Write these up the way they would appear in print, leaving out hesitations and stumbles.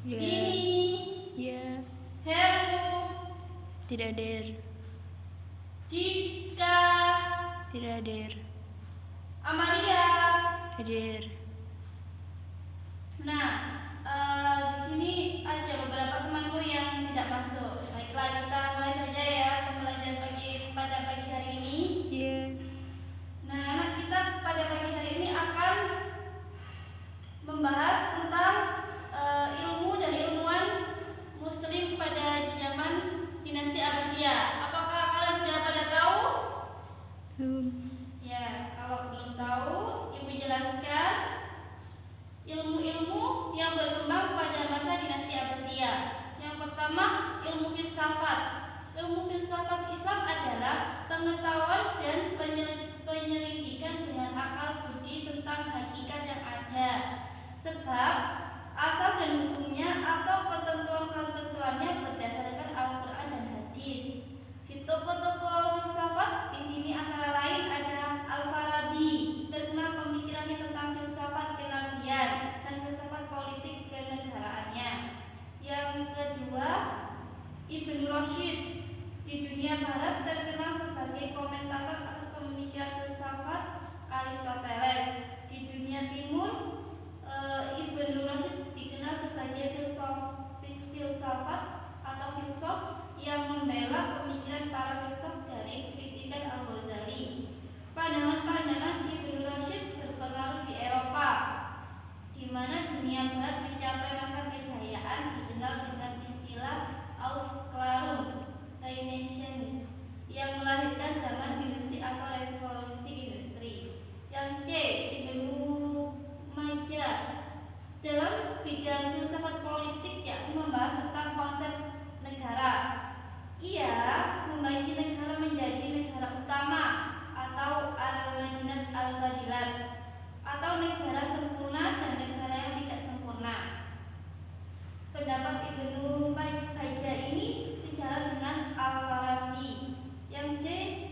Ya. Dini, Ya. Heru, Tidak der. Dika, Tidak der. Amalia. Hadir. Nah, di sini ada beberapa temanku yang tidak masuk. Baiklah, kita mulai saja ya pembelajaran pada pagi hari ini. Ya. Nah, anak kita pada pagi hari ini akan membahas tentang ilmu dan ilmuwan Muslim pada zaman dinasti Abbasiyah. Apakah kalian sudah pada tahu? Belum. Ya, kalau belum tahu, Ibu jelaskan ilmu-ilmu yang berkembang pada masa dinasti Abbasiyah. Yang pertama, ilmu filsafat. Ilmu filsafat Islam adalah pengetahuan dan penyelidikan dengan akal budi tentang hakikat yang ada, sebab asal dan hukumnya atau ketentuan-ketentuannya berdasarkan Al-Quran dan hadis. Di tokoh-tokoh filsafat di sini antara lain ada Al-Farabi, terkenal pemikirannya tentang filsafat kenabian dan filsafat politik kenegaraannya. Yang kedua, Ibnu Rushd, di dunia barat terkenal sebagai komentator atas pemikiran filsafat Aristoteles. Di dunia timur, Ibnu Rushd dikenal sebagai filsafat atau filsuf yang membela pemikiran para filsuf dari kritikan Al-Ghazali. Pandangan-pandangan Ibnu Rushd berpengaruh di Eropa, di mana dunia barat mencapai masa kejayaan dikenal dengan istilah Aufklärung, Renaissance, yang melahirkan zaman industri atau revolusi industri. Yang C, Ibnu Majah, dalam bidang filsafat politik yakni membahas tentang konsep negara. Ia membagi negara menjadi negara utama atau al-madinat al-fadilat, atau negara sempurna dan negara yang tidak sempurna. Pendapat Ibnu Majah ini sejalan dengan Al-Farabi. Yang D,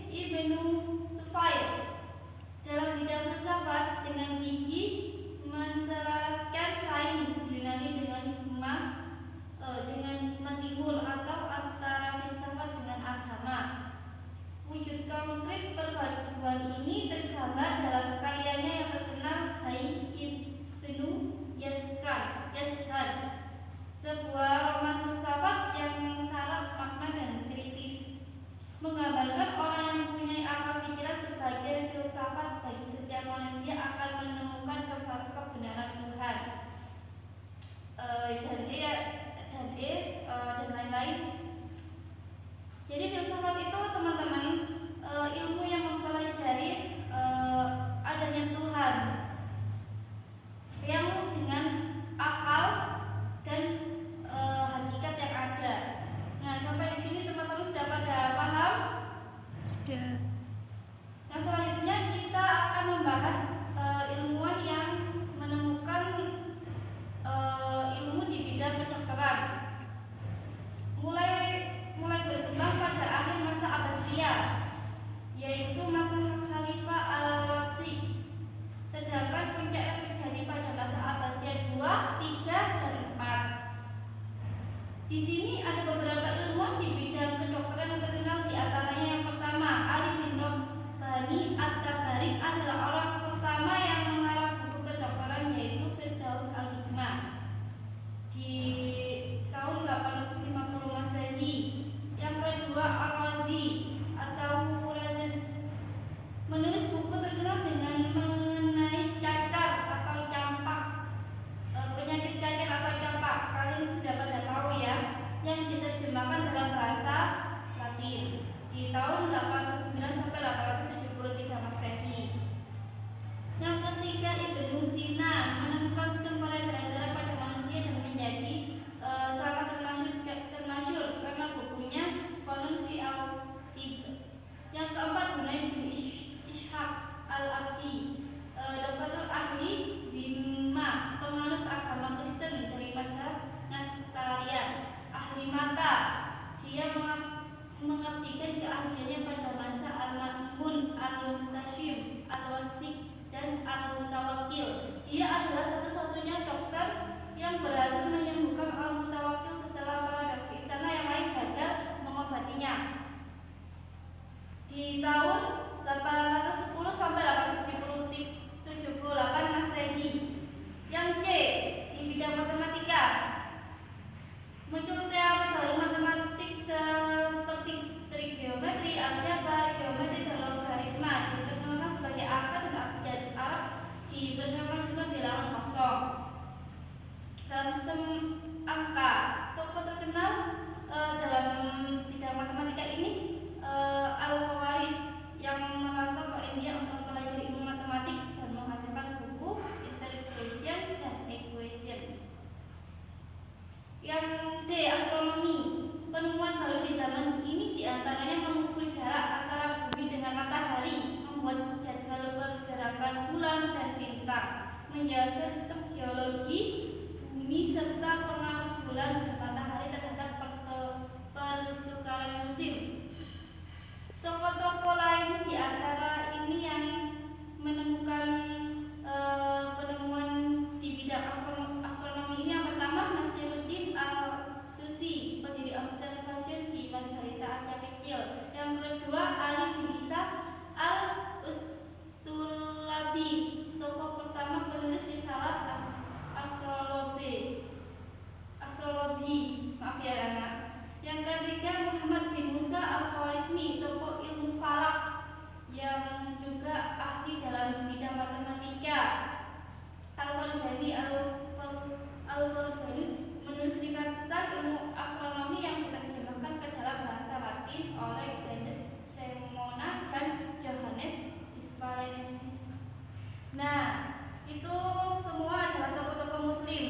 Ibnu Tufail, dalam bidang filsafat dengan gigih menselaraskan sains Yunani dengan hikmah timur atau antara filsafat dengan agama. Wujud konkret perpaduan ini tergambar dalam karyanya yang terkenal Hayy Ibnu Yashar, sebuah roman filsafat yang syarat makna dan kritis, menggambarkan orang yang mempunyai akal pikiran sebagai filsafat bagi setiap manusia akan menemukan kebenaran Tuhan. Dan lain-lain. Jadi filsafat itu teman-teman ilmu yang mempelajari adanya Tuhan yang dengan akal dan hakikat yang ada. Nah, sampai di sini teman-teman sudah pada paham? Sudah. Nah, selanjutnya kita akan membahas ilmuwan yang menemukan ilmu di bidang kedokteran. Mulai berkembang pada akhir masa Abbasiyah, yaitu masa Khalifah Al-Rashid. Sedangkan puncaknya terjadi pada masa Abbasiyah 2, 3, dan 4. Di sini ada beberapa ilmuwan di bidang kedokteran yang terkenal, di antaranya yang pertama, Ali bin Rabbani At-Tabari adalah orang pertama yang mengarang buku kedokteran, yaitu Firdaus Al-Hikmah di tahun 850 Masehi. Yang kedua, Ar-Razi atau Razes menulis buku terkenal dengan mengenai cacar atau campak, penyakit cacar atau campak. Kalian sudah pada tahu ya. Yang dalam sistem angka. Tokoh terkenal dalam bidang matematika ini Al-Khawarizmi yang merantau ke India untuk mempelajari ilmu matematik dan menghasilkan buku Integration dan Equation. Yang D. Astronomi. Penemuan baru di zaman ini diantaranya mengukur jarak antara bumi dengan matahari, membuat jadwal pergerakan bulan dan bintang, menjelaskan sistem geologi bumi serta pengaruh bulan dan matahari terhadap pertukaran musim. Tokoh-tokoh lain di antara ini yang menemukan penemuan di bidang astronomi ini, yang pertama Nasiruddin Al-Tusi, pendiri observation di Margarita Asia Kecil. Yang kedua Ali bin Isa Al-Ustulabi, tokoh pertama penulis risalah astrologi, maaf ya anak. Yang ketiga Muhammad bin Musa Al-Khawarizmi, tokoh ilmu falak yang juga ahli dalam bidang matematika. Al-Farghani Al-Farghanus menulis ringkasan ilmu astronomi yang diterjemahkan ke dalam bahasa Latin oleh Grandet Cremona dan Johannes Hispalensis. Nah, itu semua adalah tokoh-tokoh muslim.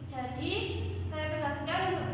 Jadi saya tegaskan untuk